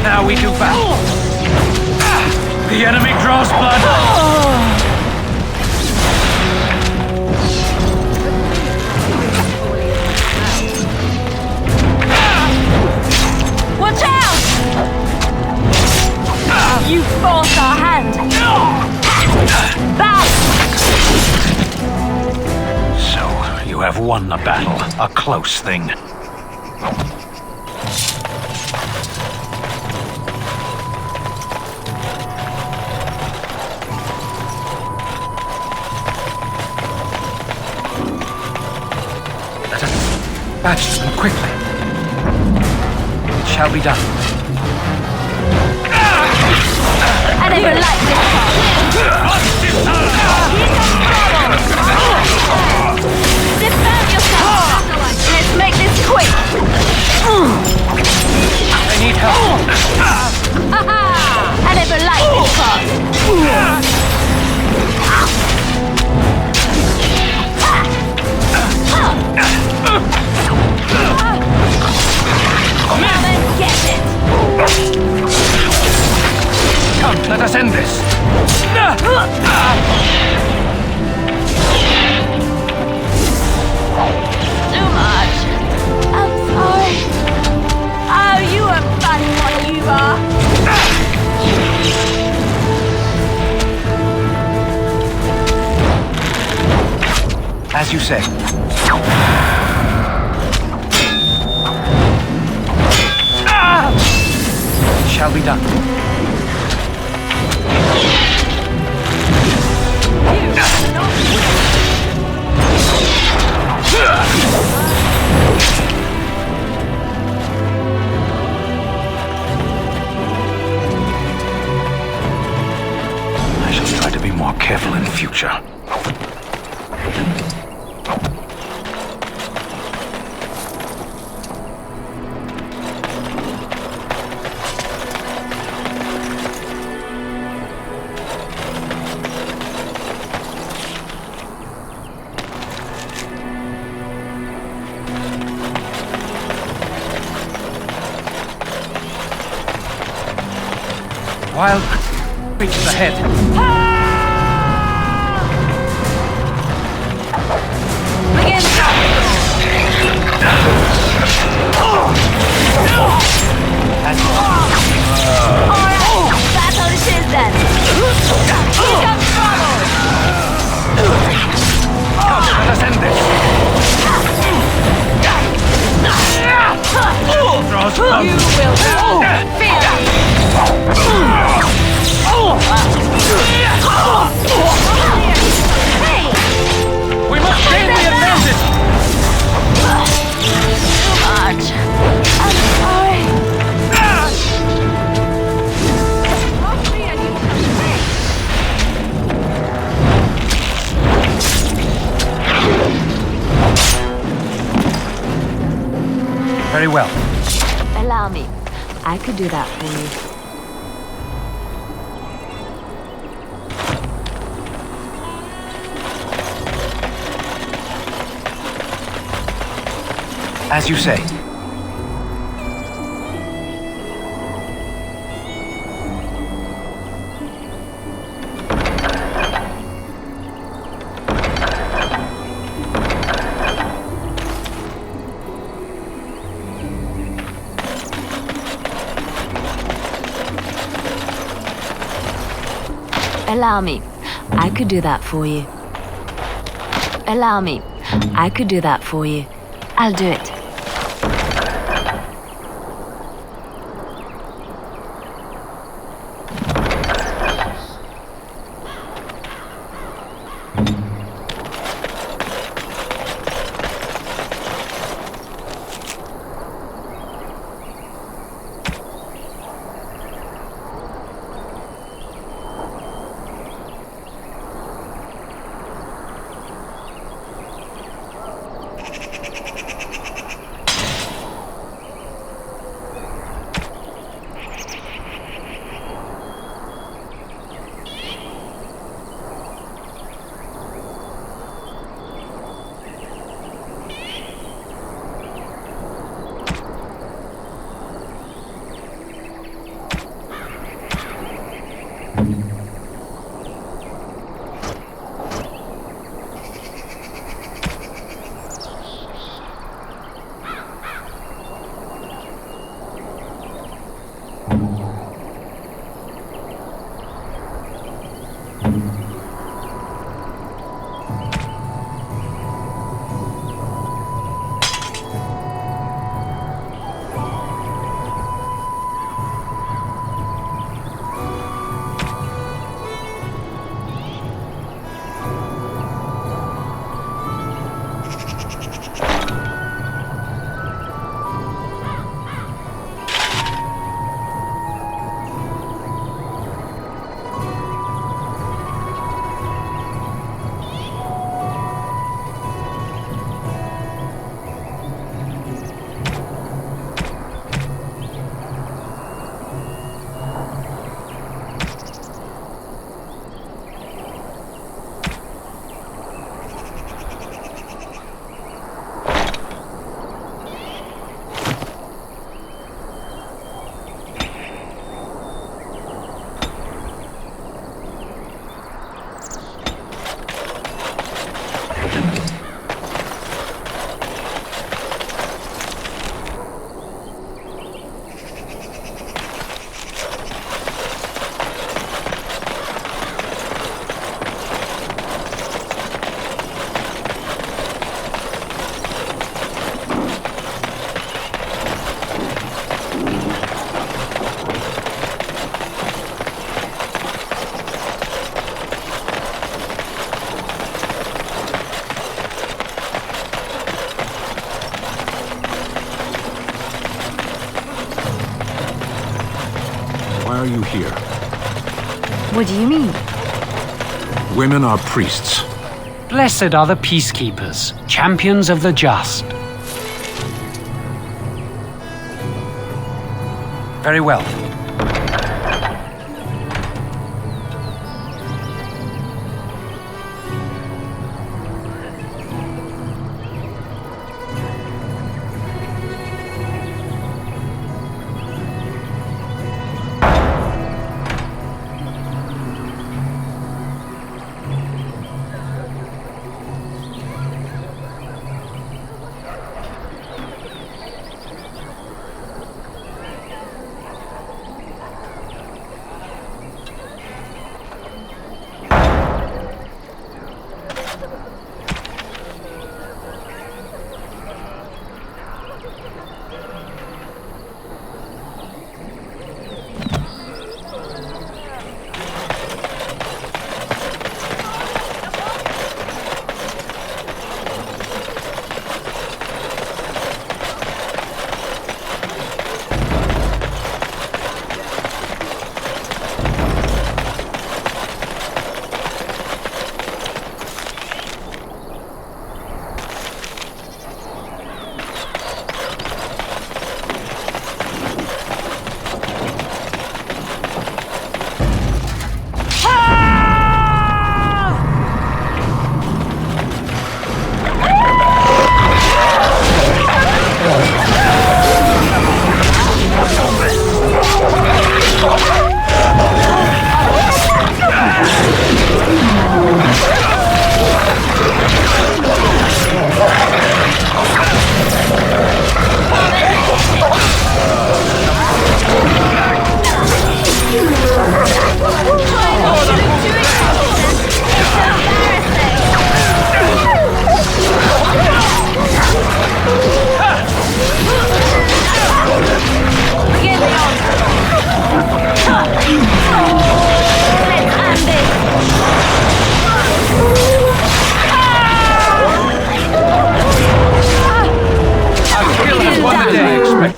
Now we do battle. The enemy draws blood. Watch out! You forced our hand. Back! So, you have won the battle. A close thing. Let us batch them quickly. It shall be done. I never liked this part. Defend yourself! Let's make this quick! I need help. I never liked this part. Come and get it! Come, let us end this. Too much. I'm sorry. Oh, you are funny what you are. As you say. It shall be done. I shall try to be more careful in future. Wild reaches ahead. Begin! Alright, that's how this is then. Here comes trouble! Let us end this. Draws blood. You will feel Hey! We must gain the advantage. Too much. I'm sorry. Very well. Allow me. I could do that for you. As you say. Allow me. I could do that for you. Allow me. I could do that for you. I'll do it. are you here? What do you mean? Women are priests. Blessed are the peacekeepers, champions of the just. Very well.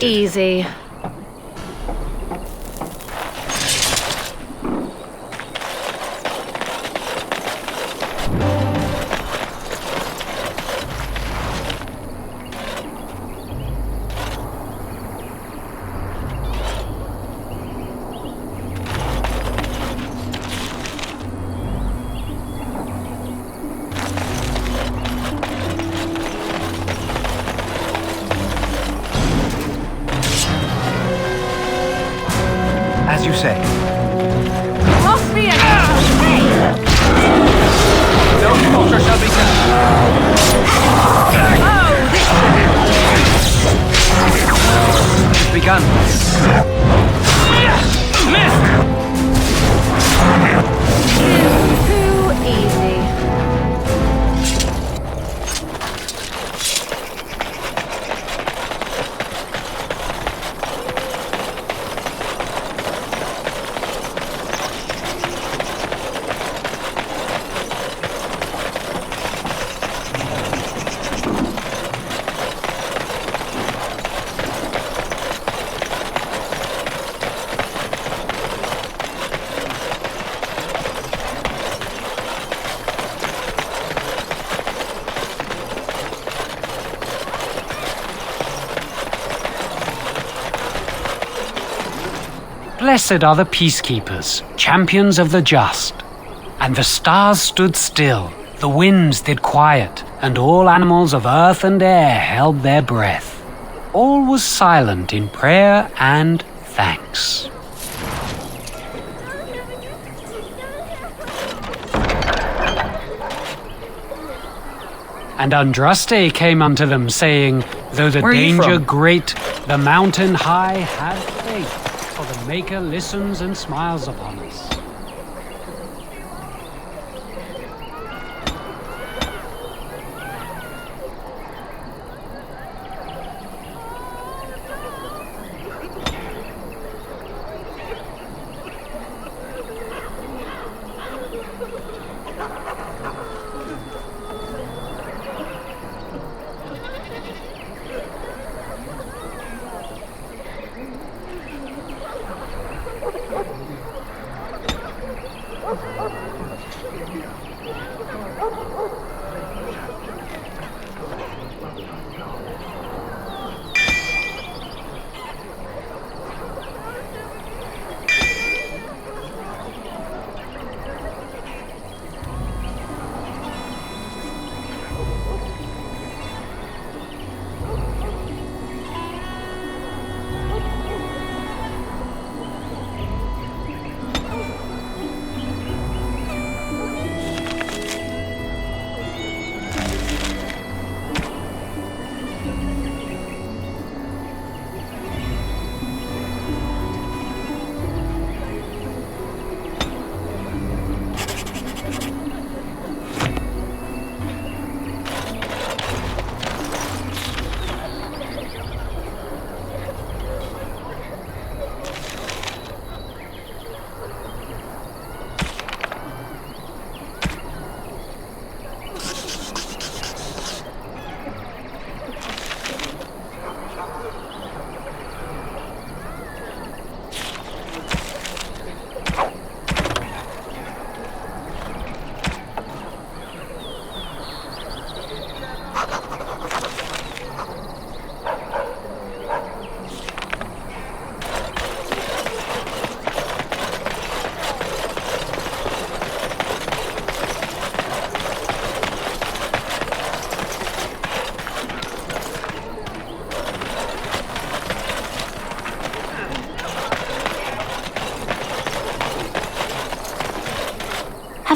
Easy. As you say. Off me again! Hey! No culture shall be done. Oh, It's begun. Missed! too easy. Blessed are the peacekeepers, champions of the just. And the stars stood still, the winds did quiet, and all animals of earth and air held their breath. All was silent in prayer and thanks. And Andraste came unto them, saying, Though the Where are you danger from? great, the mountain high, have faith, for the Maker listens and smiles upon us.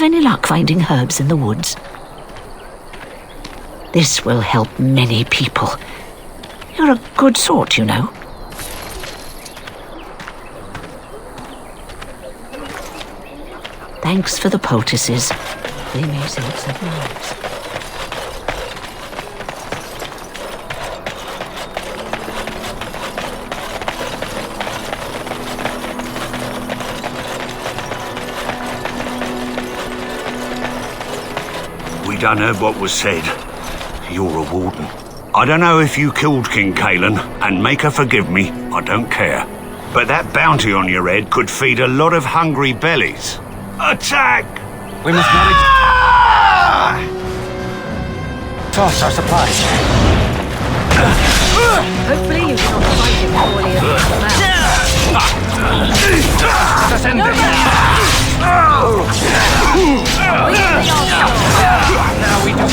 have any luck finding herbs in the woods? This will help many people. You're a good sort, you know. Thanks for the poultices. They may save some lives. We done heard what was said. You're a warden. I don't know if you killed King Kalen, and make her forgive me, I don't care. But that bounty on your head could feed a lot of hungry bellies. Attack! We must not toss our supplies. Hopefully you do not fight him before he opens his mouth. Now we do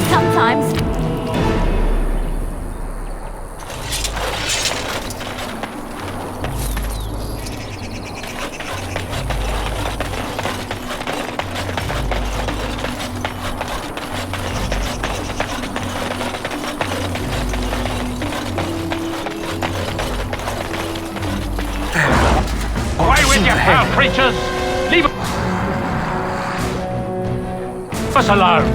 Sometimes. Away with you, foul creatures! Leave us alone!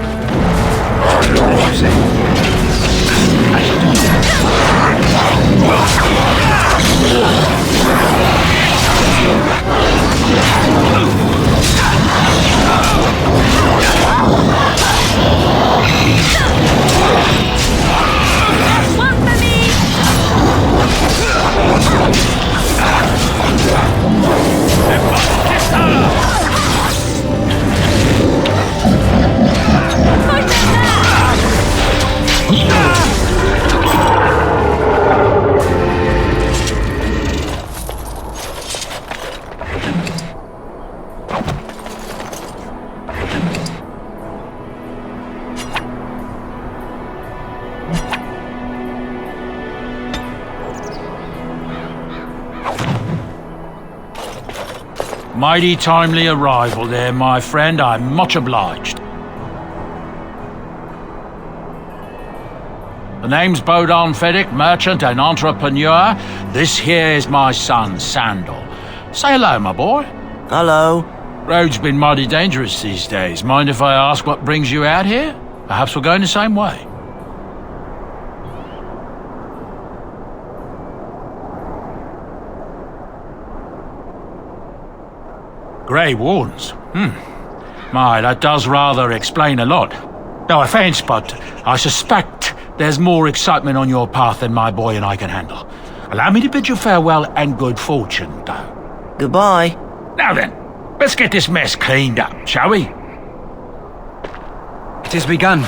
One for me! Mighty timely arrival there, my friend. I'm much obliged. The name's Bodon Feddick, merchant and entrepreneur. This here is my son, Sandal. Say hello, my boy. Hello. Road's been mighty dangerous these days. Mind if I ask what brings you out here? Perhaps we're going the same way. Grey Wardens. My, that does rather explain a lot. No offence, but I suspect there's more excitement on your path than my boy and I can handle. Allow me to bid you farewell and good fortune, though. Goodbye. Now then, let's get this mess cleaned up, shall we? It has begun.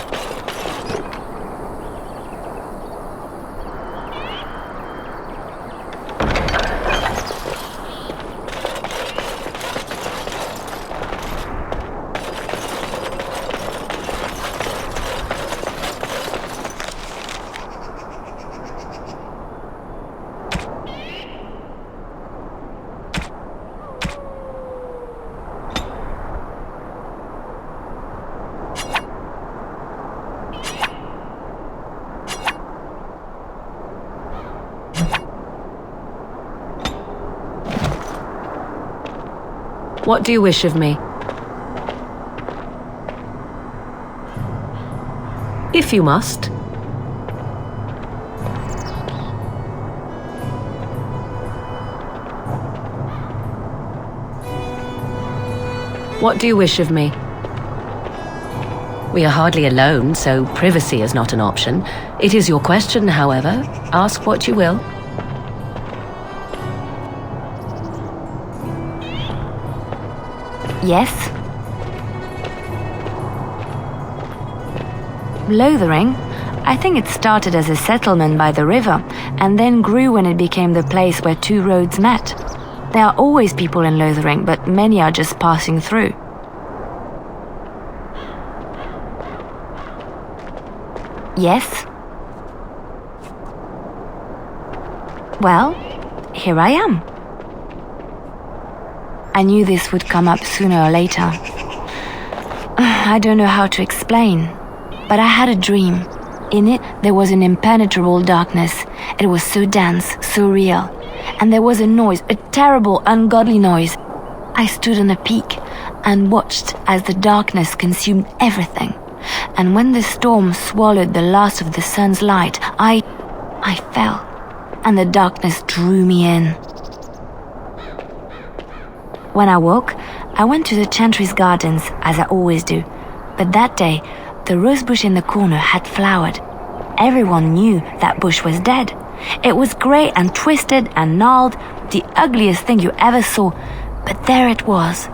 What do you wish of me? If you must. What do you wish of me? We are hardly alone, so privacy is not an option. It is your question, however. Ask what you will. Yes? Lothering? I think it started as a settlement by the river and then grew when it became the place where two roads met. There are always people in Lothering, but many are just passing through. Yes? Well, here I am. I knew this would come up sooner or later. I don't know how to explain, but I had a dream. In it, there was an impenetrable darkness. It was so dense, so real. And there was a noise, a terrible, ungodly noise. I stood on a peak and watched as the darkness consumed everything. And when the storm swallowed the last of the sun's light, I fell, and the darkness drew me in. When I woke, I went to the Chantry's gardens, as I always do. But that day, the rosebush in the corner had flowered. Everyone knew that bush was dead. It was grey and twisted and gnarled, the ugliest thing you ever saw. But there it was,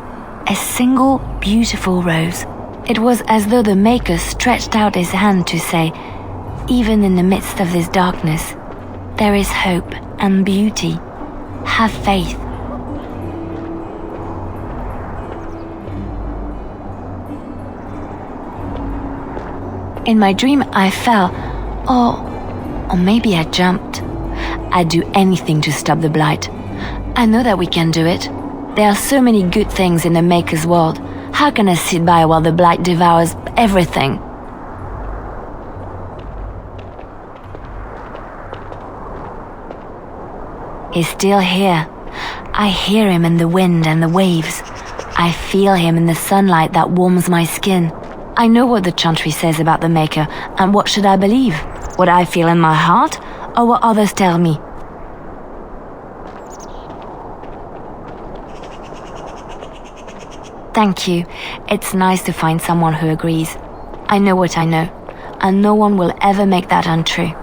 a single beautiful rose. It was as though the Maker stretched out his hand to say, even in the midst of this darkness, there is hope and beauty. Have faith. In my dream, I fell, or maybe I jumped. I'd do anything to stop the blight. I know that we can do it. There are so many good things in the Maker's world. How can I sit by while the blight devours everything? He's still here. I hear him in the wind and the waves. I feel him in the sunlight that warms my skin. I know what the Chantry says about the Maker, and what should I believe? What I feel in my heart, or what others tell me? Thank you. It's nice to find someone who agrees. I know what I know, and no one will ever make that untrue.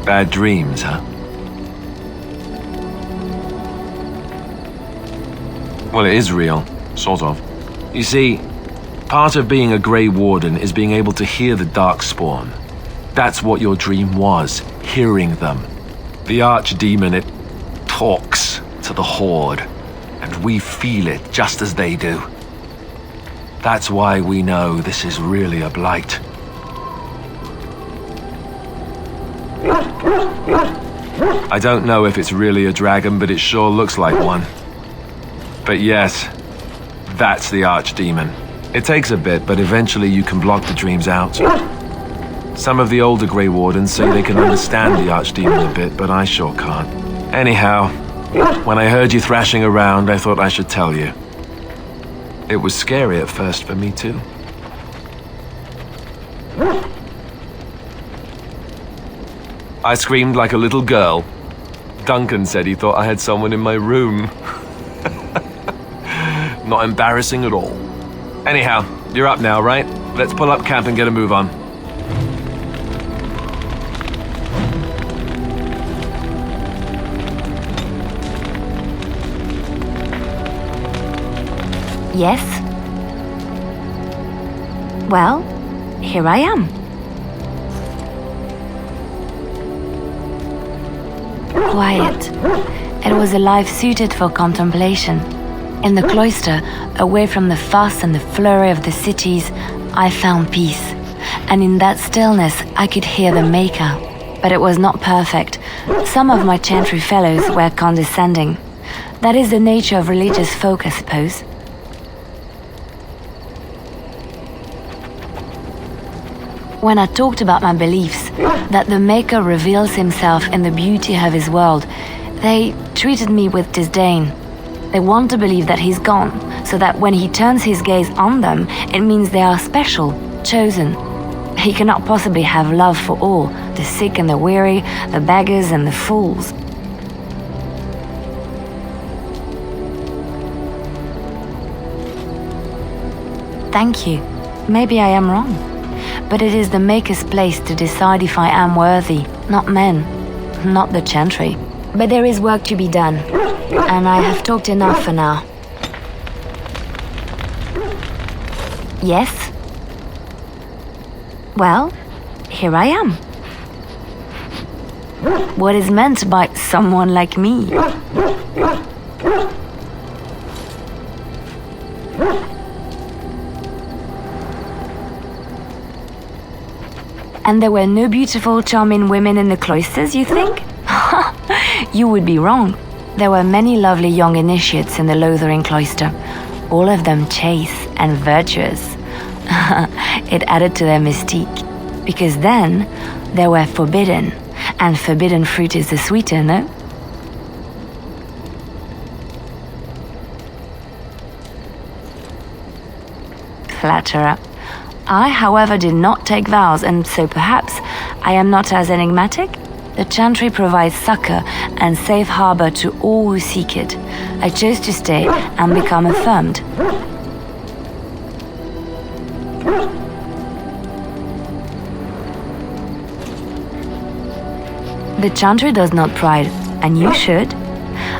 Bad dreams, huh? Well, it is real, sort of. You see, part of being a Grey Warden is being able to hear the Darkspawn. That's what your dream was, hearing them. The Archdemon, it talks to the Horde, and we feel it just as they do. That's why we know this is really a blight. I don't know if it's really a dragon, but it sure looks like one. But yes, that's the Archdemon. It takes a bit, but eventually you can block the dreams out. Some of the older Grey Wardens say they can understand the Archdemon a bit, but I sure can't. Anyhow, when I heard you thrashing around, I thought I should tell you. It was scary at first for me too. I screamed like a little girl. Duncan said he thought I had someone in my room. Not embarrassing at all. Anyhow, you're up now, right? Let's pull up camp and get a move on. Yes? Well, here I am. Quiet. It was a life suited for contemplation. In the cloister, away from the fuss and the flurry of the cities, I found peace. And in that stillness, I could hear the Maker. But it was not perfect. Some of my Chantry fellows were condescending. That is the nature of religious folk, I suppose. When I talked about my beliefs, that the Maker reveals himself in the beauty of his world, they treated me with disdain. They want to believe that he's gone, so that when he turns his gaze on them, it means they are special, chosen. He cannot possibly have love for all, the sick and the weary, the beggars and the fools. Thank you. Maybe I am wrong. But it is the Maker's place to decide if I am worthy, not men, not the Chantry. But there is work to be done, and I have talked enough for now. Yes? Well, here I am. What is meant by someone like me? And there were no beautiful, charming women in the cloisters, you think? You would be wrong. There were many lovely young initiates in the Lothering cloister, all of them chaste and virtuous. It added to their mystique, because then they were forbidden, and forbidden fruit is the sweeter, no? Flatterer. I, however, did not take vows, and so perhaps I am not as enigmatic? The Chantry provides succor and safe harbor to all who seek it. I chose to stay and become affirmed. The Chantry does not pride, and you should.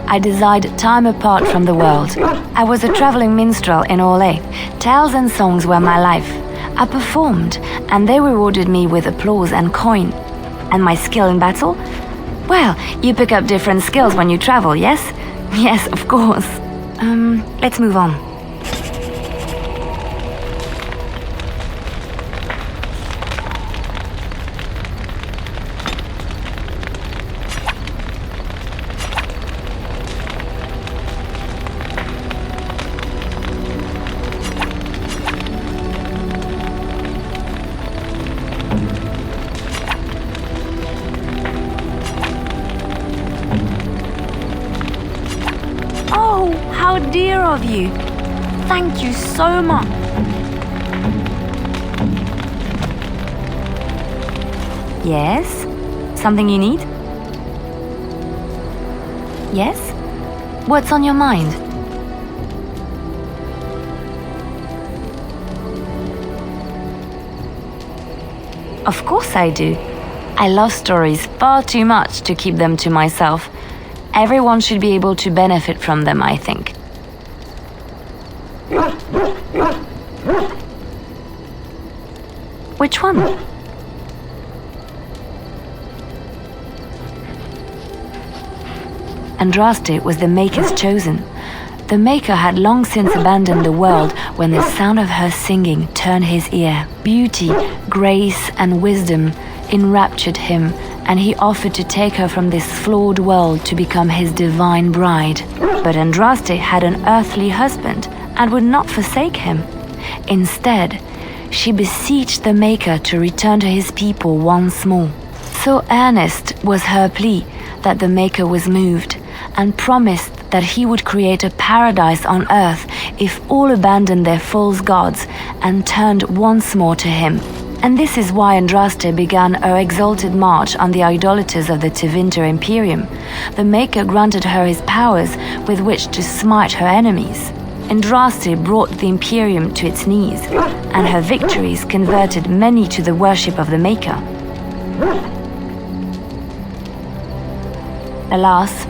I desired time apart from the world. I was a traveling minstrel in Orlais. Tales and songs were my life. I performed, and they rewarded me with applause and coin. And my skill in battle? Well, you pick up different skills when you travel, yes? Yes, of course. Let's move on. How dear of you. Thank you so much. Yes? Something you need? Yes? What's on your mind? Of course I do. I love stories far too much to keep them to myself. Everyone should be able to benefit from them, I think. Which one? Andraste was the Maker's chosen. The Maker had long since abandoned the world when the sound of her singing turned his ear. Beauty, grace, and wisdom enraptured him, and he offered to take her from this flawed world to become his divine bride. But Andraste had an earthly husband and would not forsake him. Instead, she beseeched the Maker to return to his people once more. So earnest was her plea that the Maker was moved and promised that he would create a paradise on earth if all abandoned their false gods and turned once more to him. And this is why Andraste began her exalted march on the idolaters of the Tevinter Imperium. The Maker granted her his powers with which to smite her enemies. Andraste brought the Imperium to its knees, and her victories converted many to the worship of the Maker. Alas,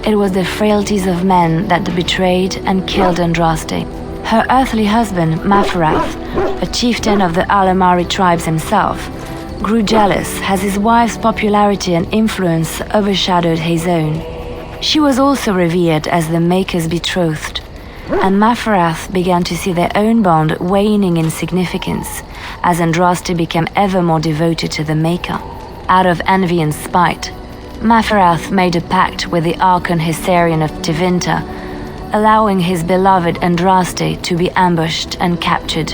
it was the frailties of men that betrayed and killed Andraste. Her earthly husband, Maferath, a chieftain of the Alamari tribes himself, grew jealous as his wife's popularity and influence overshadowed his own. She was also revered as the Maker's betrothed, and Maferath began to see their own bond waning in significance as Andraste became ever more devoted to the Maker. Out of envy and spite, Maferath made a pact with the Archon Hyserian of Tevinter, allowing his beloved Andraste to be ambushed and captured.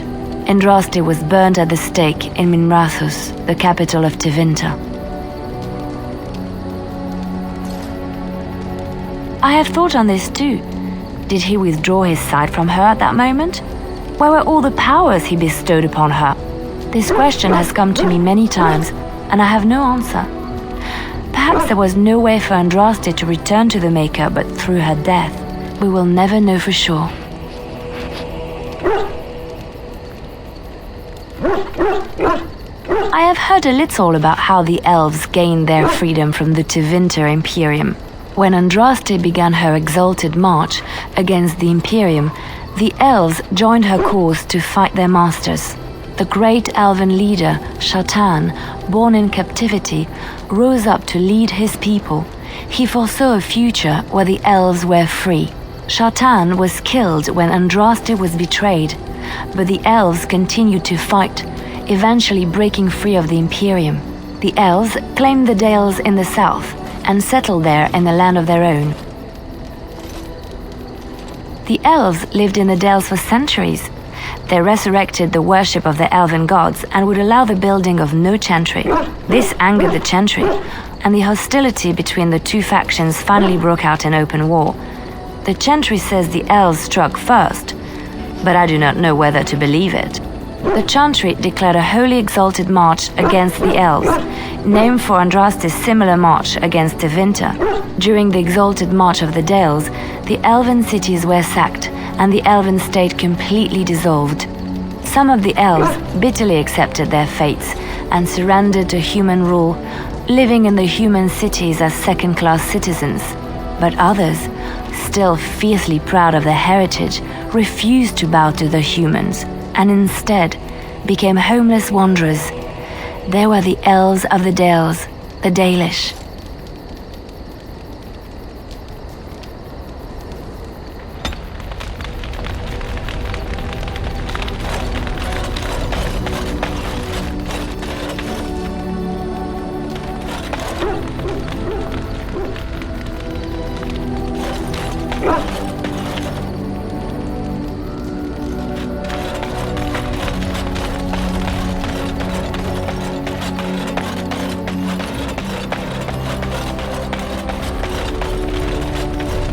Andraste was burned at the stake in Minrathous, the capital of Tevinter. I have thought on this too. Did he withdraw his sight from her at that moment? Where were all the powers he bestowed upon her? This question has come to me many times, and I have no answer. Perhaps there was no way for Andraste to return to the Maker but through her death. We will never know for sure. I have heard a little about how the elves gained their freedom from the Tevinter Imperium. When Andraste began her exalted march against the Imperium, the elves joined her cause to fight their masters. The great elven leader, Shatan, born in captivity, rose up to lead his people. He foresaw a future where the elves were free. Shatan was killed when Andraste was betrayed, but the elves continued to fight, eventually breaking free of the Imperium. The elves claimed the Dales in the south and settled there in a land of their own. The elves lived in the Dales for centuries. They resurrected the worship of the elven gods and would allow the building of no chantry. This angered the chantry, and the hostility between the two factions finally broke out in open war. The chantry says the elves struck first, but I do not know whether to believe it. The chantry declared a holy exalted march against the elves, named for Andraste's similar march against Tevinter. During the exalted march of the Dales, the elven cities were sacked, and the elven state completely dissolved. Some of the elves bitterly accepted their fates and surrendered to human rule, living in the human cities as second-class citizens. But others, still fiercely proud of their heritage, refused to bow to the humans, and instead became homeless wanderers. They were the elves of the Dales, the Dalish.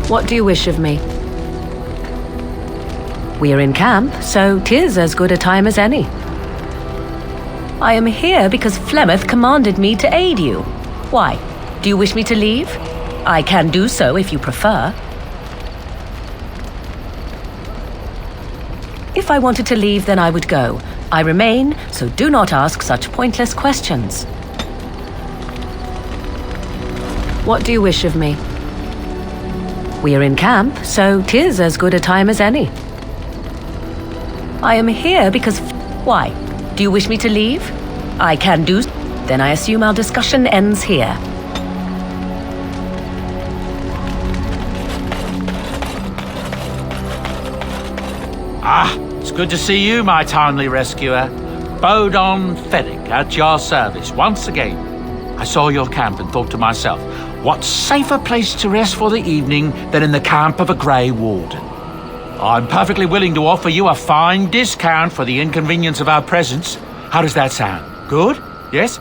What do you wish of me? We are in camp, so 'tis as good a time as any. I am here because Flemeth commanded me to aid you. Why? Do you wish me to leave? I can do so if you prefer. If I wanted to leave, then I would go. I remain, so do not ask such pointless questions. What do you wish of me? We are in camp, so 'tis as good a time as any. I am here because... Why? Do you wish me to leave? I can do... Then I assume our discussion ends here. Ah, it's good to see you, my timely rescuer. Bodon Fennick at your service once again. I saw your camp and thought to myself, what safer place to rest for the evening than in the camp of a Grey Warden? I'm perfectly willing to offer you a fine discount for the inconvenience of our presence. How does that sound? Good? Yes?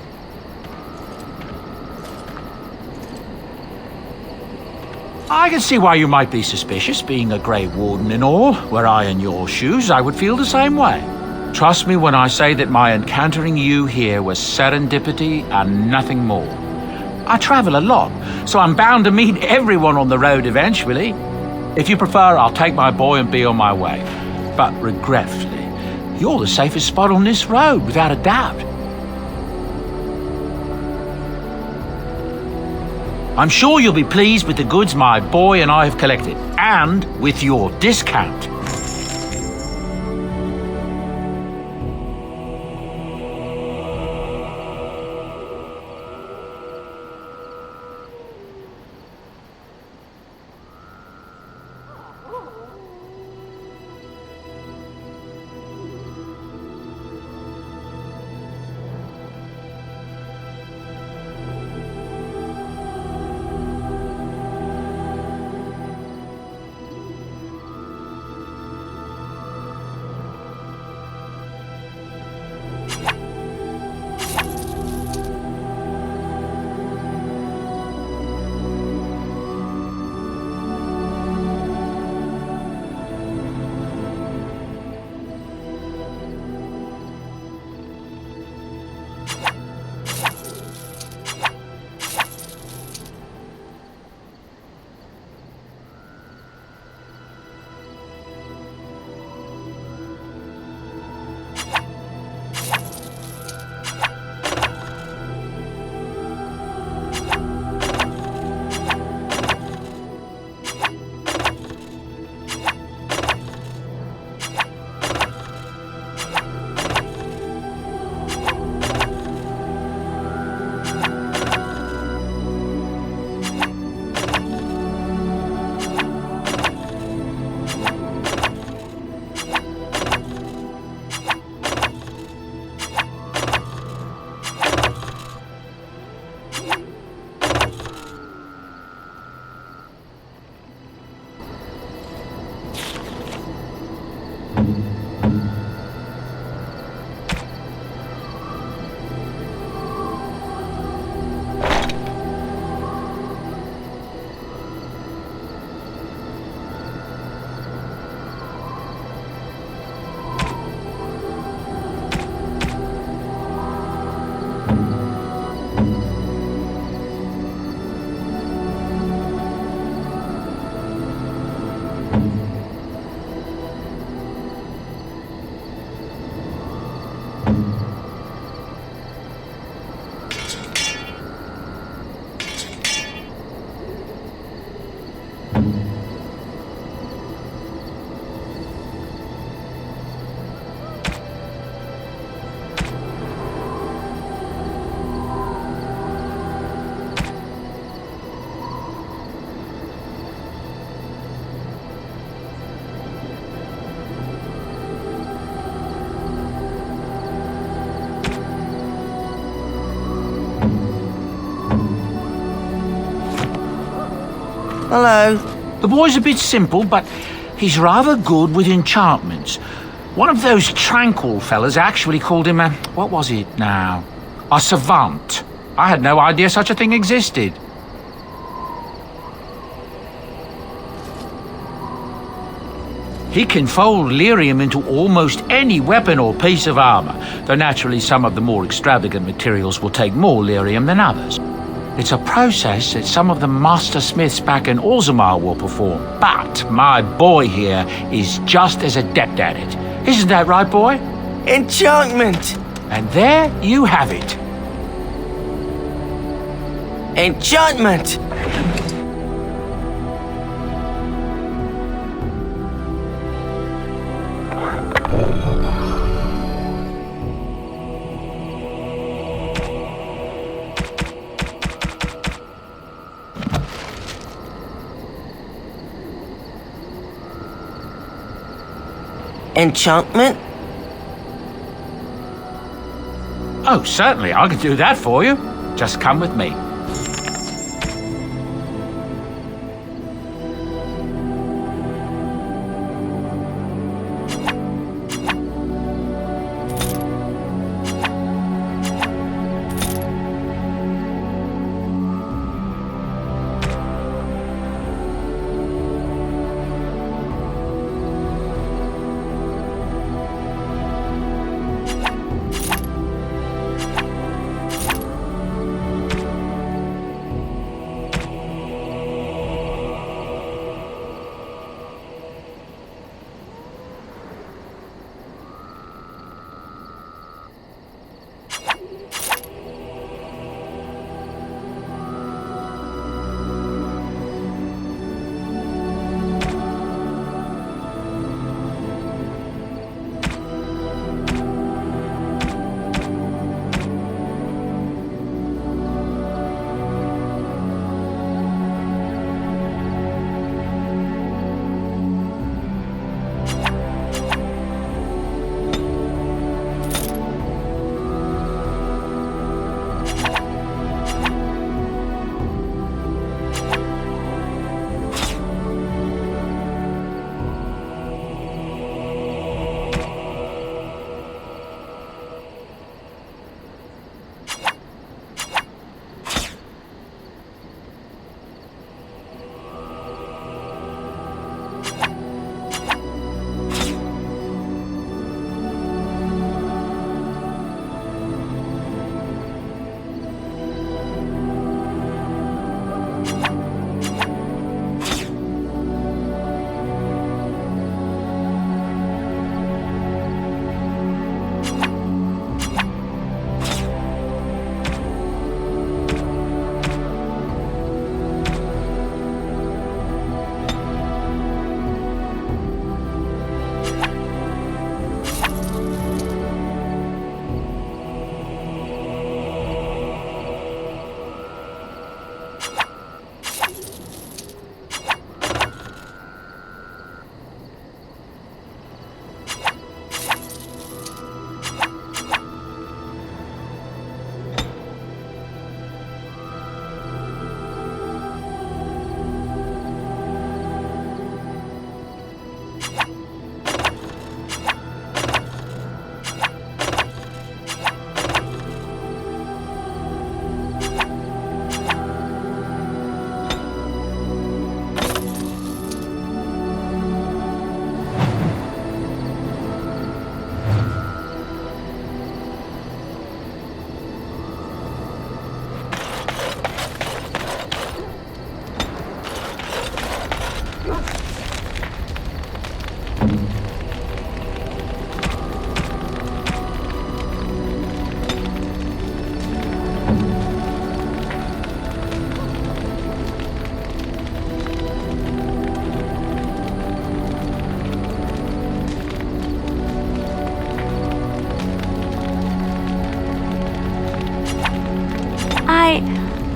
I can see why you might be suspicious, being a Grey Warden and all. Were I in your shoes, I would feel the same way. Trust me when I say that my encountering you here was serendipity and nothing more. I travel a lot, so I'm bound to meet everyone on the road eventually. If you prefer, I'll take my boy and be on my way. But regretfully, you're the safest spot on this road, without a doubt. I'm sure you'll be pleased with the goods my boy and I have collected, and with your discount. Hello. The boy's a bit simple, but he's rather good with enchantments. One of those tranquil fellas actually called him a... what was it now? A savant. I had no idea such a thing existed. He can fold lyrium into almost any weapon or piece of armor, though naturally some of the more extravagant materials will take more lyrium than others. It's a process that some of the master smiths back in Orzammar will perform, but my boy here is just as adept at it. Isn't that right, boy? Enchantment! And there you have it. Enchantment! Enchantment? Oh, certainly, I can do that for you. Just come with me.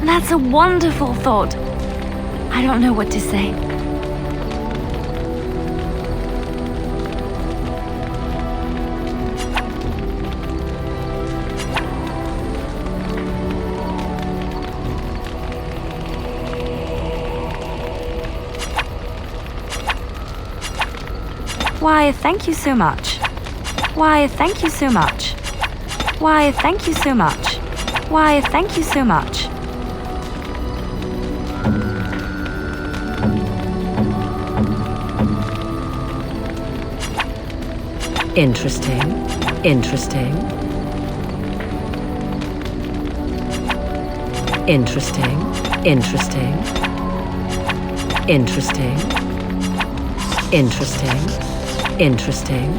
That's a wonderful thought. I don't know what to say. Why, thank you so much. Why, thank you so much. Why, thank you so much. Why, thank you so much. Interesting. Interesting. Interesting. Interesting. Interesting. Interesting. Interesting.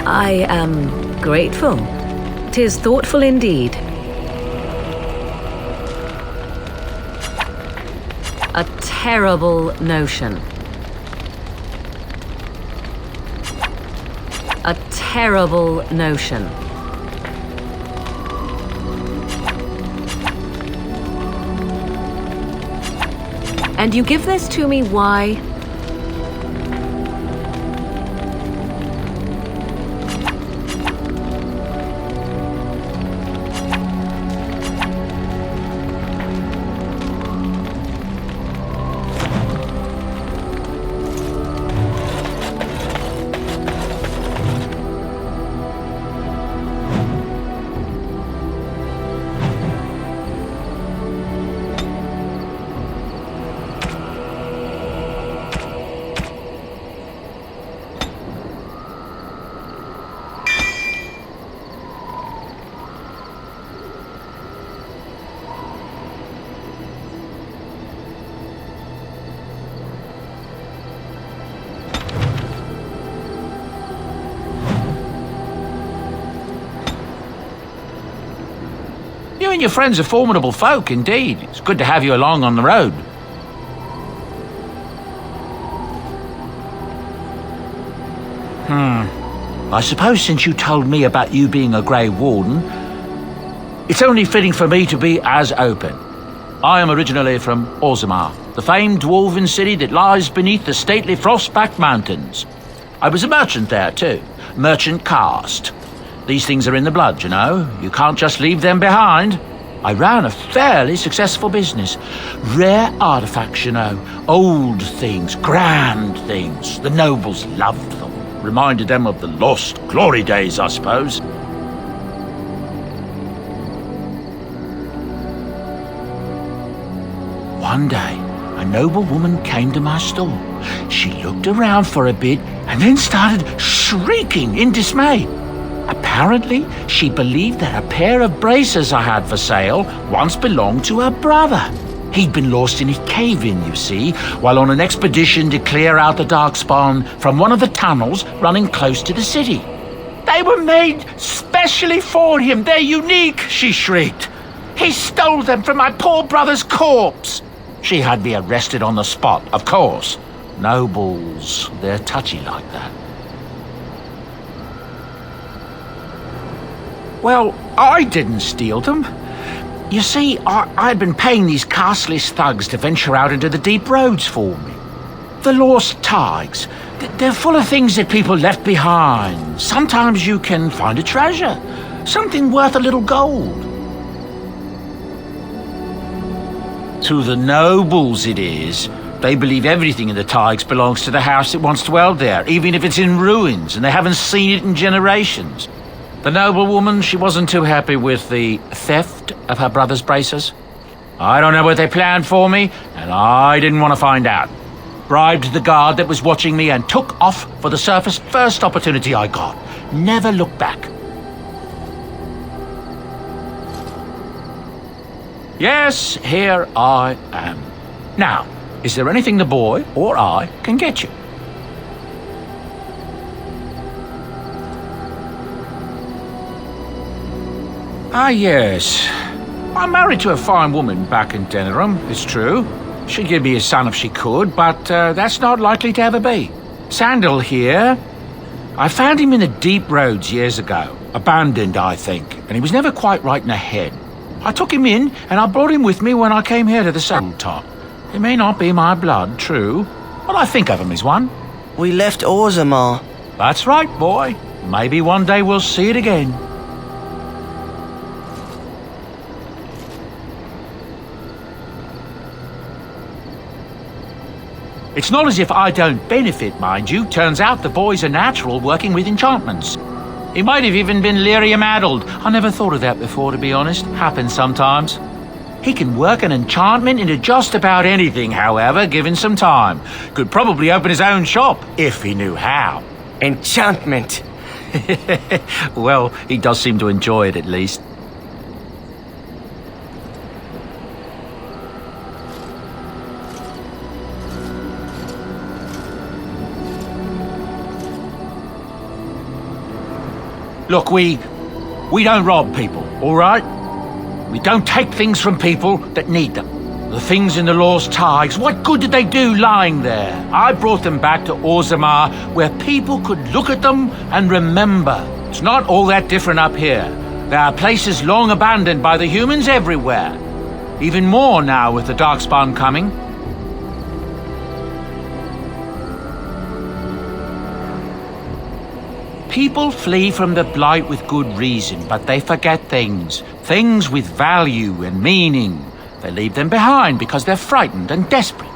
I am grateful. 'Tis thoughtful indeed. A terrible notion. A terrible notion. And you give this to me, why? You and your friends are formidable folk, indeed. It's good to have you along on the road. I suppose since you told me about you being a Grey Warden, it's only fitting for me to be as open. I am originally from Orzammar, the famed dwarven city that lies beneath the stately Frostback Mountains. I was a merchant there too, merchant caste. These things are in the blood, you know. You can't just leave them behind. I ran a fairly successful business. Rare artifacts, you know. Old things, grand things. The nobles loved them. Reminded them of the lost glory days, I suppose. One day, a noble woman came to my store. She looked around for a bit and then started shrieking in dismay. Apparently, she believed that a pair of braces I had for sale once belonged to her brother. He'd been lost in a cave-in, you see, while on an expedition to clear out the Darkspawn from one of the tunnels running close to the city. They were made specially for him. They're unique, she shrieked. He stole them from my poor brother's corpse. She had me arrested on the spot, of course. Nobles, they're touchy like that. Well, I didn't steal them. You see, I'd been paying these castless thugs to venture out into the deep roads for me. The lost tigers, they're full of things that people left behind. Sometimes you can find a treasure, something worth a little gold. To the nobles it is. They believe everything in the tigers belongs to the house that once dwelled there, even if it's in ruins and they haven't seen it in generations. The noble woman, she wasn't too happy with the theft of her brother's braces. I don't know what they planned for me, and I didn't want to find out. Bribed the guard that was watching me and took off for the surface first opportunity I got. Never looked back. Yes, here I am. Now, is there anything the boy or I can get you? Ah, yes. I'm married to a fine woman back in Denerim, it's true. She'd give me a son if she could, but that's not likely to ever be. Sandal here. I found him in the deep roads years ago. Abandoned, I think, and he was never quite right in the head. I took him in, and I brought him with me when I came here to the Saddletop. He may not be my blood, true, but I think of him as one. We left Orzammar. That's right, boy. Maybe one day we'll see it again. It's not as if I don't benefit, mind you. Turns out the boy's a natural working with enchantments. He might have even been lyrium-addled. I never thought of that before, to be honest. Happens sometimes. He can work an enchantment into just about anything, however, given some time. Could probably open his own shop, if he knew how. Enchantment. Well, he does seem to enjoy it, at least. Look, we don't rob people, all right? We don't take things from people that need them. The things in the Lost Tigers, what good did they do lying there? I brought them back to Orzammar, where people could look at them and remember. It's not all that different up here. There are places long abandoned by the humans everywhere. Even more now with the Darkspawn coming. People flee from the Blight with good reason, but they forget things. Things with value and meaning. They leave them behind because they're frightened and desperate.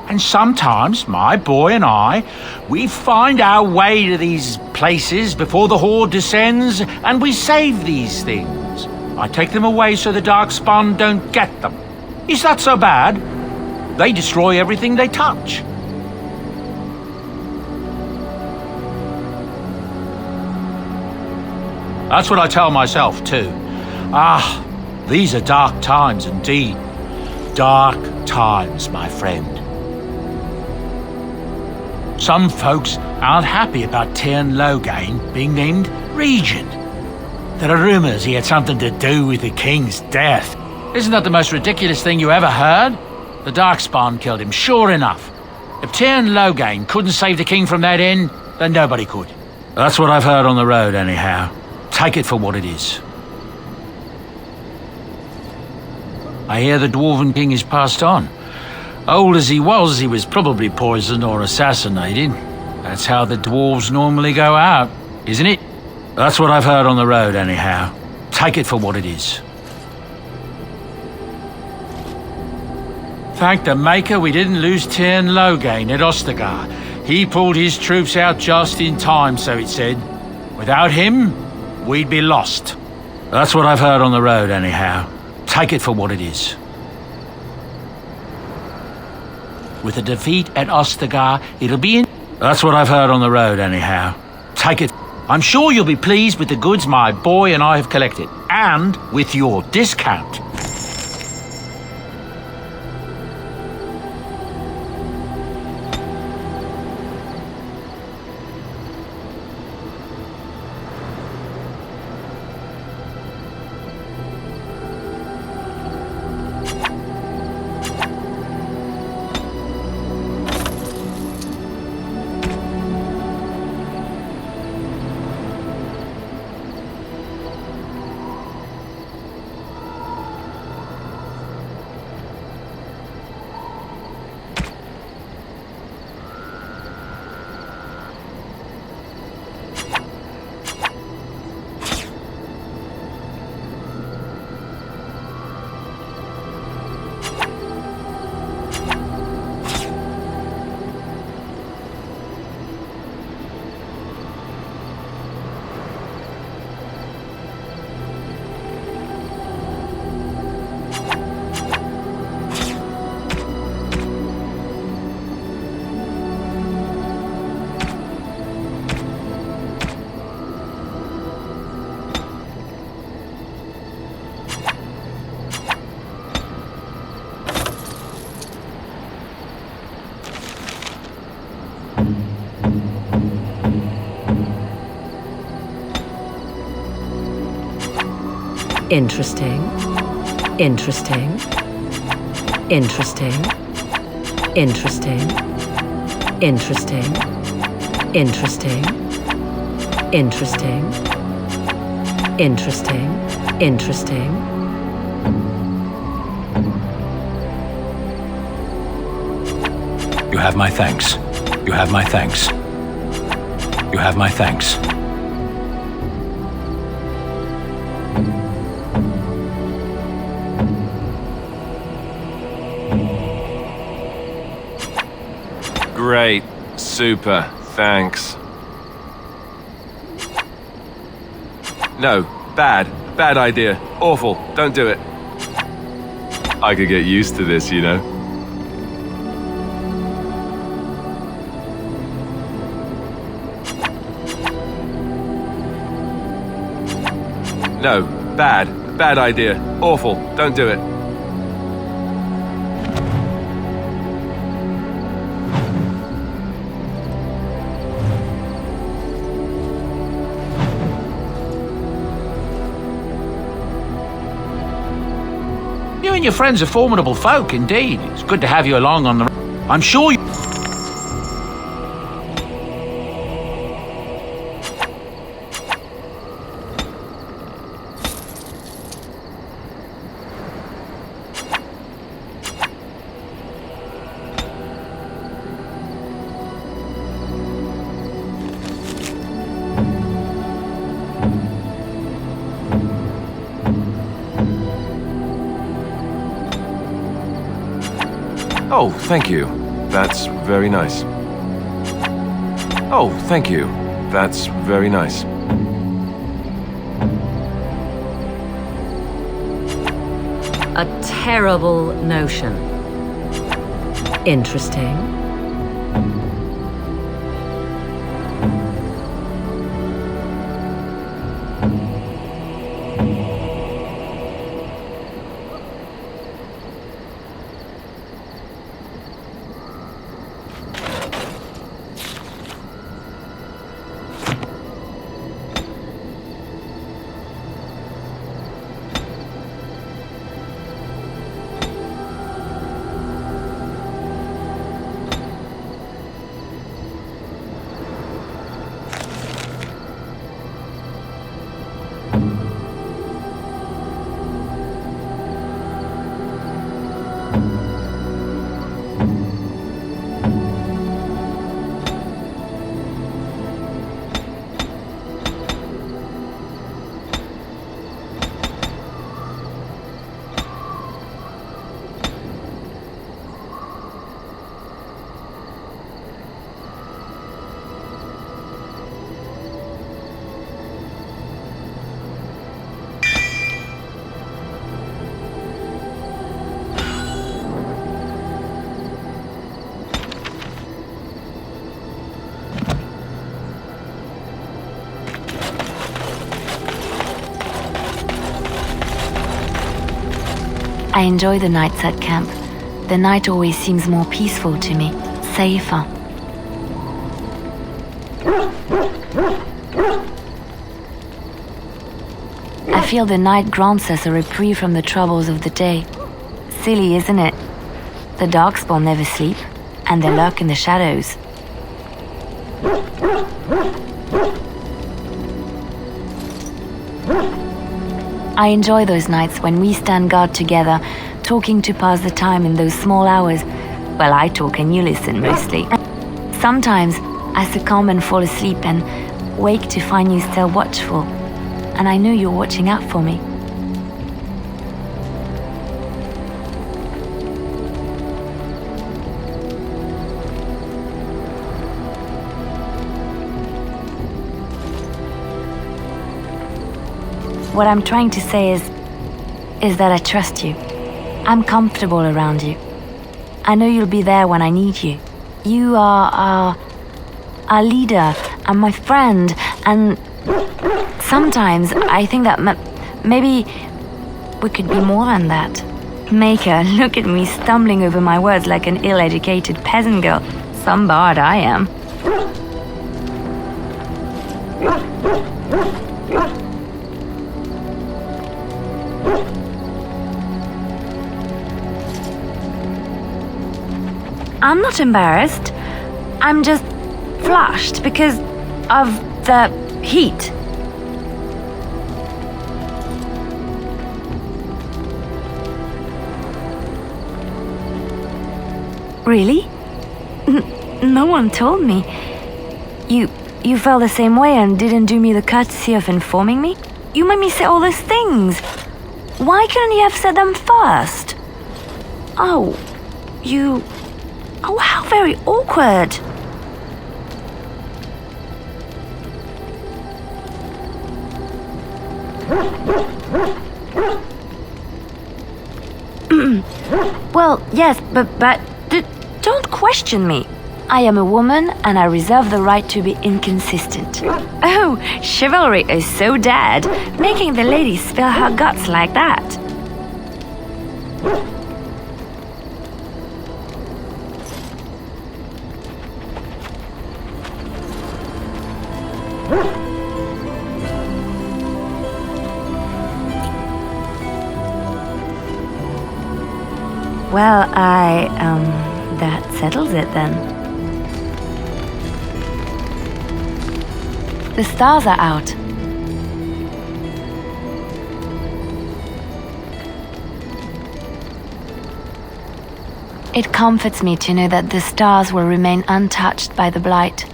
And sometimes, my boy and I, we find our way to these places before the Horde descends, and we save these things. I take them away so the Darkspawn don't get them. Is that so bad? They destroy everything they touch. That's what I tell myself, too. Ah, these are dark times indeed. Dark times, my friend. Some folks aren't happy about Tyrn Loghain being named Regent. There are rumors he had something to do with the king's death. Isn't that the most ridiculous thing you ever heard? The Darkspawn killed him, sure enough. If Tyrn Loghain couldn't save the king from that inn, then nobody could. That's what I've heard on the road, anyhow. Take it for what it is. I hear the Dwarven King is passed on. Old as he was probably poisoned or assassinated. That's how the dwarves normally go out, isn't it? That's what I've heard on the road, anyhow. Take it for what it is. Thank the Maker we didn't lose Tyrn Loghain at Ostagar. He pulled his troops out just in time, so it said. Without him, we'd be lost. That's what I've heard on the road, anyhow. Take it for what it is. With a defeat at Ostagar, it'll be in... That's what I've heard on the road, anyhow. Take it. I'm sure you'll be pleased with the goods my boy and I have collected. And with your discount. Interesting. Interesting. Interesting. Interesting. Interesting. Interesting. Interesting. Interesting. Interesting. You have my thanks. You have my thanks. You have my thanks. Great. Super. Thanks. No. Bad. Bad idea. Awful. Don't do it. I could get used to this, you know. No. Bad. Bad idea. Awful. Don't do it. You and your friends are formidable folk, indeed. It's good to have you along on the... I'm sure you... Oh, thank you. That's very nice. Oh, thank you. That's very nice. A terrible notion. Interesting. I enjoy the nights at camp. The night always seems more peaceful to me, safer. I feel the night grants us a reprieve from the troubles of the day. Silly, isn't it? The darkspawn never sleep, and they lurk in the shadows. I enjoy those nights when we stand guard together, talking to pass the time in those small hours. Well, I talk and you listen mostly. Sometimes I succumb and fall asleep and wake to find you still watchful. And I know you're watching out for me. What I'm trying to say is that I trust you. I'm comfortable around you. I know you'll be there when I need you. You are our leader and my friend, and sometimes I think that maybe we could be more than that. Maker, look at me stumbling over my words like an ill-educated peasant girl. Some bard I am. I'm not embarrassed. I'm just flushed because of the heat. Really? No one told me. You felt the same way and didn't do me the courtesy of informing me? You made me say all those things. Why couldn't you have said them first? Oh, you Oh, how very awkward. Well, yes, but don't question me. I am a woman and I reserve the right to be inconsistent. Oh, chivalry is so dead, making the lady spill her guts like that. Well, that settles it then. The stars are out. It comforts me to know that the stars will remain untouched by the blight,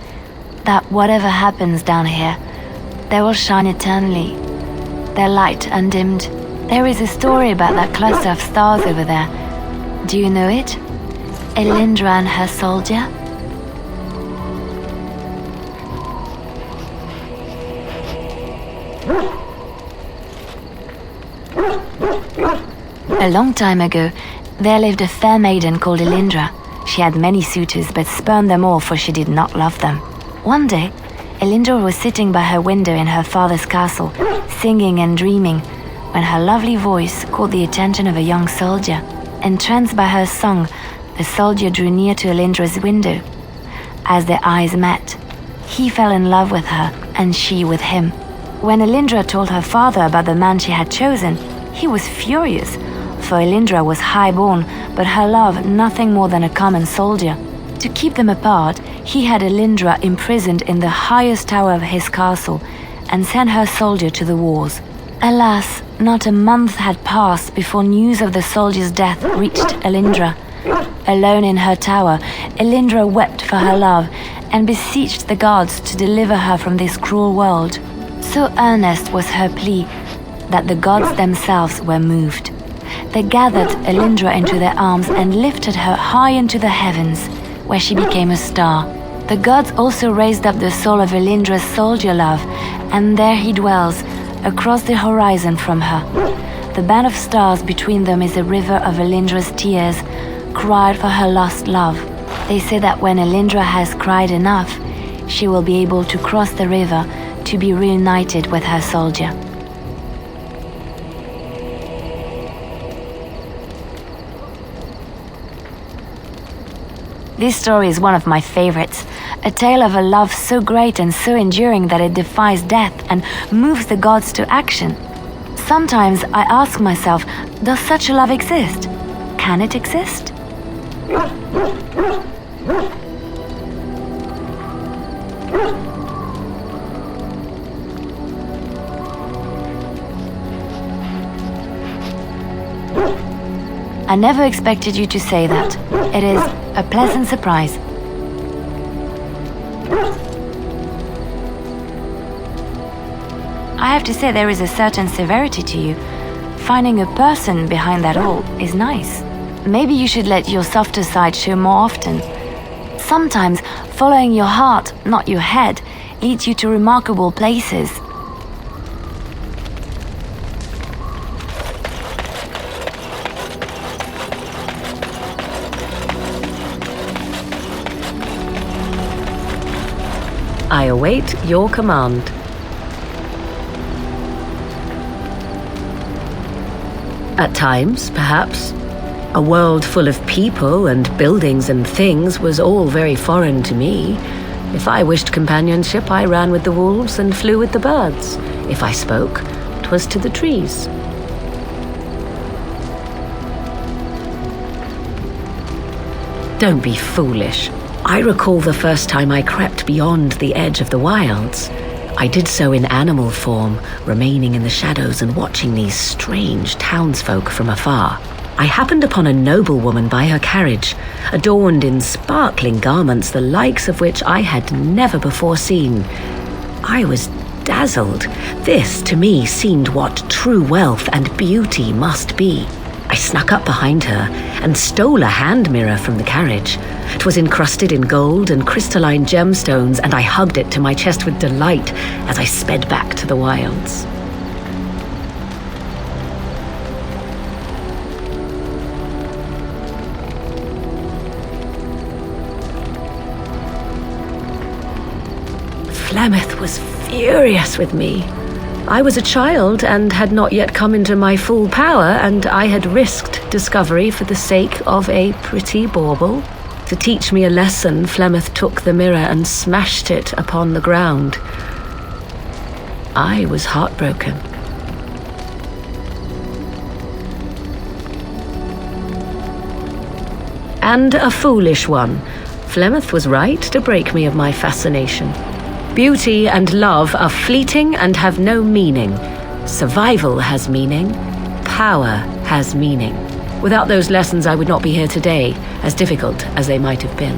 that whatever happens down here, they will shine eternally, their light undimmed. There is a story about that cluster of stars over there. Do you know it? Elindra and her soldier? A long time ago, there lived a fair maiden called Elindra. She had many suitors, but spurned them all, for she did not love them. One day, Elindra was sitting by her window in her father's castle, singing and dreaming, when her lovely voice caught the attention of a young soldier. Entranced by her song, the soldier drew near to Elindra's window. As their eyes met, he fell in love with her, and she with him. When Elindra told her father about the man she had chosen, he was furious, for Elindra was high-born, but her love nothing more than a common soldier. To keep them apart, he had Elindra imprisoned in the highest tower of his castle, and sent her soldier to the wars. Alas, not a month had passed before news of the soldier's death reached Elindra. Alone in her tower, Elindra wept for her love and beseeched the gods to deliver her from this cruel world. So earnest was her plea that the gods themselves were moved. They gathered Elindra into their arms and lifted her high into the heavens, where she became a star. The gods also raised up the soul of Elindra's soldier love, and there he dwells, across the horizon from her. The band of stars between them is a river of Elindra's tears, cried for her lost love. They say that when Elindra has cried enough, she will be able to cross the river to be reunited with her soldier. This story is one of my favorites, a tale of a love so great and so enduring that it defies death and moves the gods to action. Sometimes I ask myself, does such a love exist? Can it exist? I never expected you to say that. It is a pleasant surprise. I have to say there is a certain severity to you. Finding a person behind that all is nice. Maybe you should let your softer side show more often. Sometimes following your heart, not your head, leads you to remarkable places. I await your command. At times, perhaps, a world full of people and buildings and things was all very foreign to me. If I wished companionship, I ran with the wolves and flew with the birds. If I spoke, 'twas to the trees. Don't be foolish. I recall the first time I crept beyond the edge of the wilds. I did so in animal form, remaining in the shadows and watching these strange townsfolk from afar. I happened upon a noblewoman by her carriage, adorned in sparkling garments the likes of which I had never before seen. I was dazzled. This, to me, seemed what true wealth and beauty must be. I snuck up behind her and stole a hand mirror from the carriage. It was encrusted in gold and crystalline gemstones, and I hugged it to my chest with delight as I sped back to the wilds. Flemeth was furious with me. I was a child and had not yet come into my full power, and I had risked discovery for the sake of a pretty bauble. To teach me a lesson, Flemeth took the mirror and smashed it upon the ground. I was heartbroken. And a foolish one. Flemeth was right to break me of my fascination. Beauty and love are fleeting and have no meaning. Survival has meaning. Power has meaning. Without those lessons, I would not be here today, as difficult as they might have been.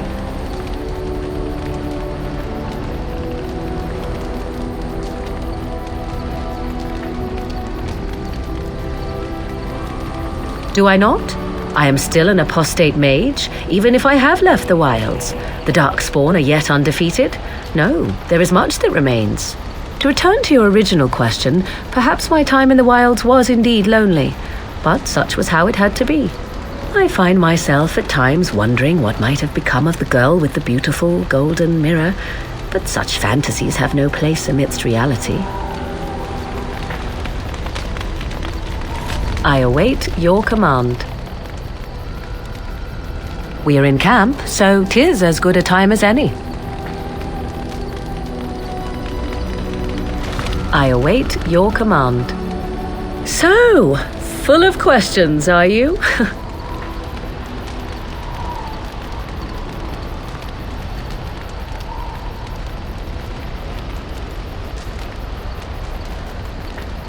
Do I not? I am still an apostate mage, even if I have left the wilds. The Darkspawn are yet undefeated. No, there is much that remains. To return to your original question, perhaps my time in the wilds was indeed lonely, but such was how it had to be. I find myself at times wondering what might have become of the girl with the beautiful golden mirror, but such fantasies have no place amidst reality. I await your command. We are in camp, so 'tis as good a time as any. I await your command. So, full of questions, are you?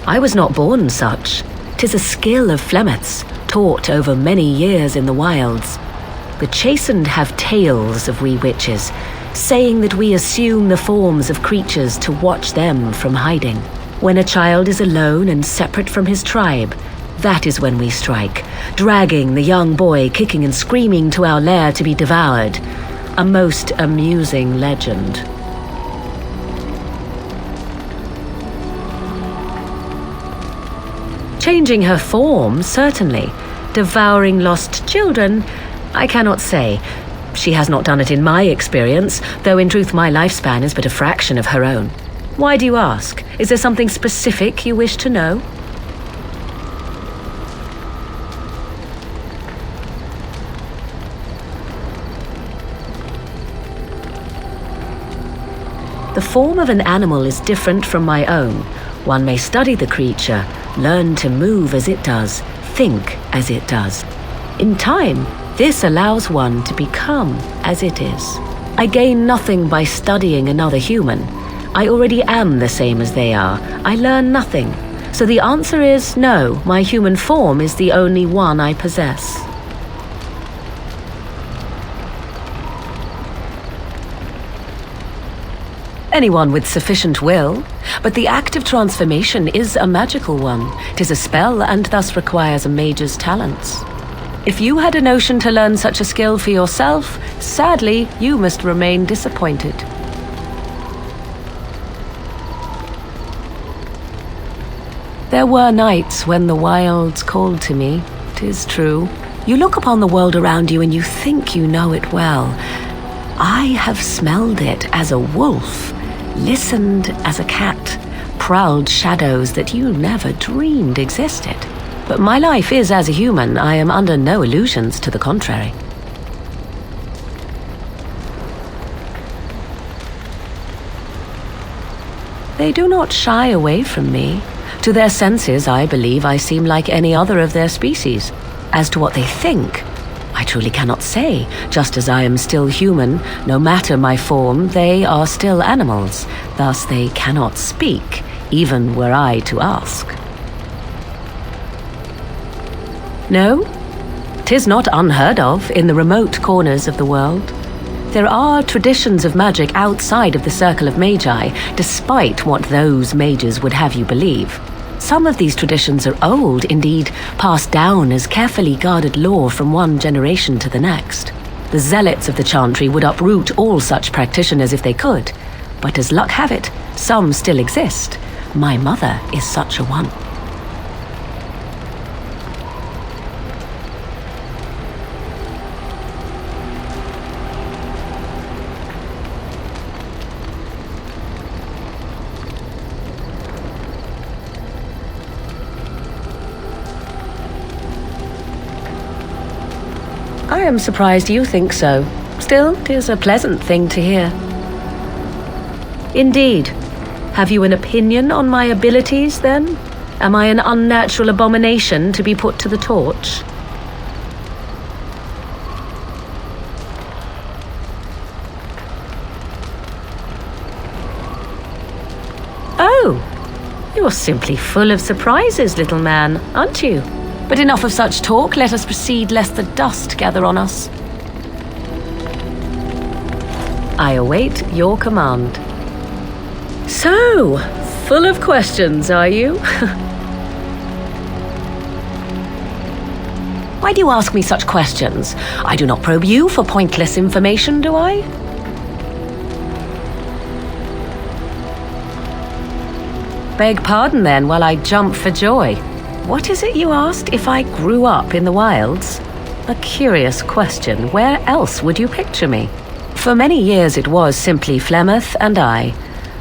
I was not born such. 'Tis a skill of Flemeth's, taught over many years in the wilds. The chastened have tales of we witches, saying that we assume the forms of creatures to watch them from hiding. When a child is alone and separate from his tribe, that is when we strike, dragging the young boy kicking and screaming to our lair to be devoured. A most amusing legend. Changing her form, certainly. Devouring lost children, I cannot say. She has not done it in my experience, though in truth my lifespan is but a fraction of her own. Why do you ask? Is there something specific you wish to know? The form of an animal is different from my own. One may study the creature, learn to move as it does, think as it does. In time, this allows one to become as it is. I gain nothing by studying another human. I already am the same as they are. I learn nothing. So the answer is no, my human form is the only one I possess. Anyone with sufficient will, but the act of transformation is a magical one. 'Tis a spell and thus requires a mage's talents. If you had a notion to learn such a skill for yourself, sadly, you must remain disappointed. There were nights when the wilds called to me, 'tis true. You look upon the world around you and you think you know it well. I have smelled it as a wolf, listened as a cat, prowled shadows that you never dreamed existed. But my life is as a human. I am under no illusions to the contrary. They do not shy away from me. To their senses, I believe I seem like any other of their species. As to what they think, I truly cannot say. Just as I am still human, no matter my form, they are still animals. Thus they cannot speak, even were I to ask. No, 'tis not unheard of in the remote corners of the world. There are traditions of magic outside of the circle of magi, despite what those mages would have you believe. Some of these traditions are old, indeed passed down as carefully guarded lore from one generation to the next. The zealots of the chantry would uproot all such practitioners if they could, but as luck have it, some still exist. My mother is such a one. I am surprised you think so. Still, 'tis a pleasant thing to hear. Indeed. Have you an opinion on my abilities, then? Am I an unnatural abomination to be put to the torch? Oh, you're simply full of surprises, little man, aren't you? But enough of such talk, let us proceed lest the dust gather on us. I await your command. So, full of questions, are you? Why do you ask me such questions? I do not probe you for pointless information, do I? Beg pardon then while I jump for joy. What is it you asked? If I grew up in the wilds? A curious question. Where else would you picture me? For many years it was simply Flemeth and I.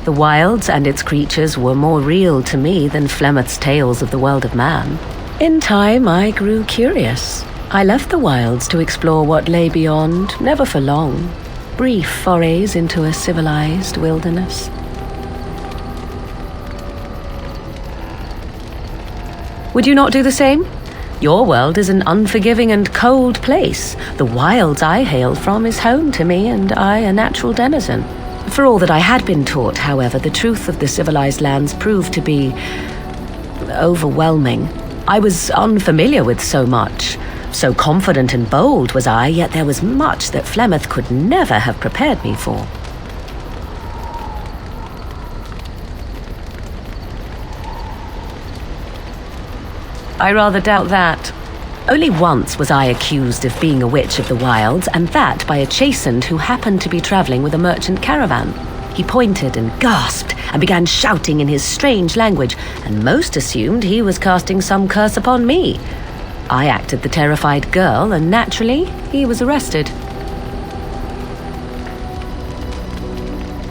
The wilds and its creatures were more real to me than Flemeth's tales of the world of man. In time I grew curious. I left the wilds to explore what lay beyond, never for long. Brief forays into a civilized wilderness. Would you not do the same? Your world is an unforgiving and cold place. The wilds I hail from is home to me, and I a natural denizen. For all that I had been taught, however, the truth of the civilized lands proved to be overwhelming. I was unfamiliar with so much. So confident and bold was I, yet there was much that Flemeth could never have prepared me for. I rather doubt that. Only once was I accused of being a witch of the wilds, and that by a chastened who happened to be traveling with a merchant caravan. He pointed and gasped and began shouting in his strange language, and most assumed he was casting some curse upon me. I acted the terrified girl, and naturally, he was arrested.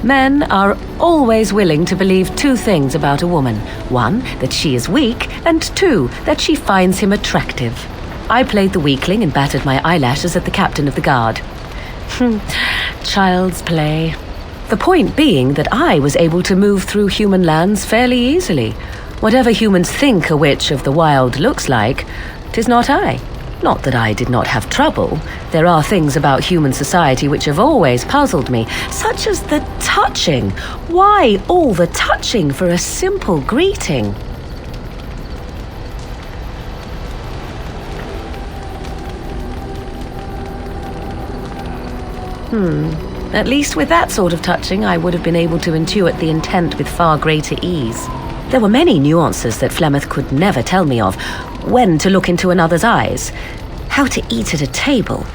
Men are always willing to believe two things about a woman. One, that she is weak, and two, that she finds him attractive. I played the weakling and battered my eyelashes at the captain of the guard. Child's play. The point being that I was able to move through human lands fairly easily. Whatever humans think a witch of the wild looks like, 'tis not I. Not that I did not have trouble. There are things about human society which have always puzzled me, such as the touching. Why all the touching for a simple greeting? At least with that sort of touching, I would have been able to intuit the intent with far greater ease. There were many nuances that Flemeth could never tell me of. When to look into another's eyes, how to eat at a table,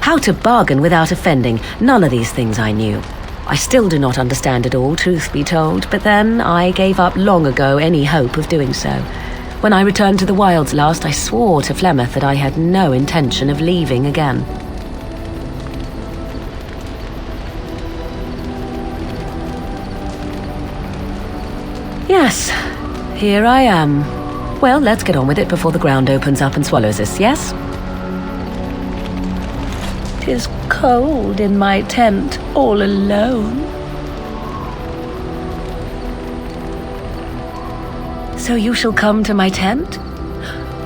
how to bargain without offending. None of these things I knew. I still do not understand it all, truth be told, but then I gave up long ago any hope of doing so. When I returned to the wilds last, I swore to Flemeth that I had no intention of leaving again. Yes, here I am. Well, let's get on with it before the ground opens up and swallows us, yes? 'Tis cold in my tent, all alone. So you shall come to my tent?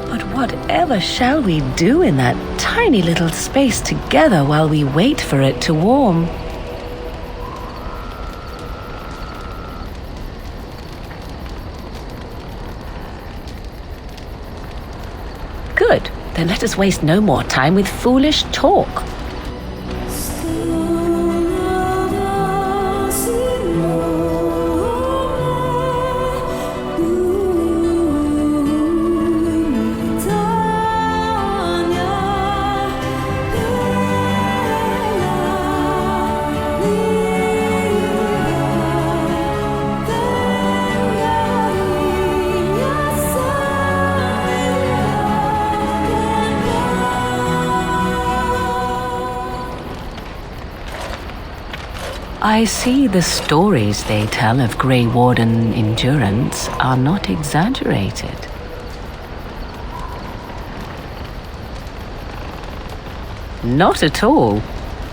But whatever shall we do in that tiny little space together while we wait for it to warm? Good. Then let us waste no more time with foolish talk. I see the stories they tell of Grey Warden endurance are not exaggerated. Not at all.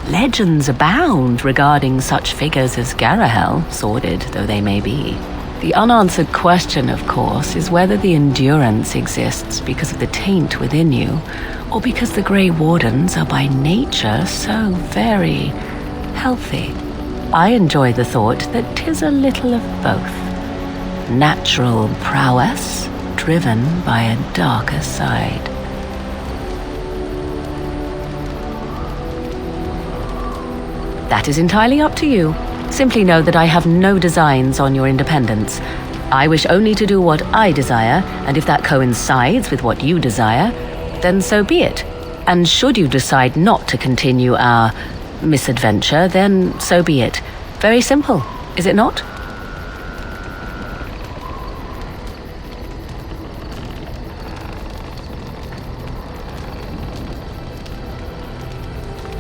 Legends abound regarding such figures as Garahel, sordid though they may be. The unanswered question, of course, is whether the endurance exists because of the taint within you, or because the Grey Wardens are by nature so very healthy. I enjoy the thought that 'tis a little of both. Natural prowess, driven by a darker side. That is entirely up to you. Simply know that I have no designs on your independence. I wish only to do what I desire, and if that coincides with what you desire, then so be it. And should you decide not to continue our misadventure, then so be it. Very simple, is it not?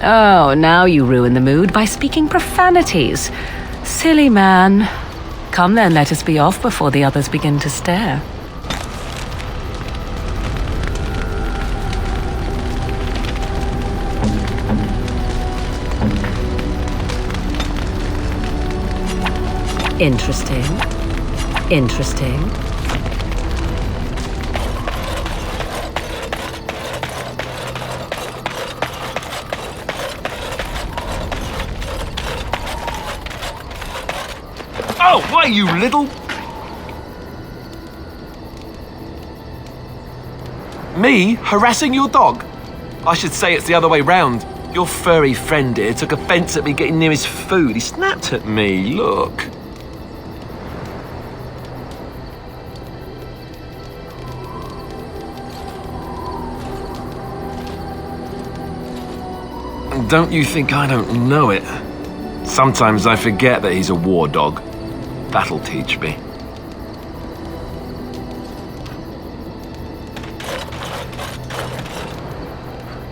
Oh, now you ruin the mood by speaking profanities. Silly man. Come then, let us be off before the others begin to stare. Interesting. Interesting. Oh, why, you little... Me harassing your dog? I should say it's the other way round. Your furry friend here took offence at me getting near his food. He snapped at me, look. Don't you think I don't know it? Sometimes I forget that he's a war dog. That'll teach me.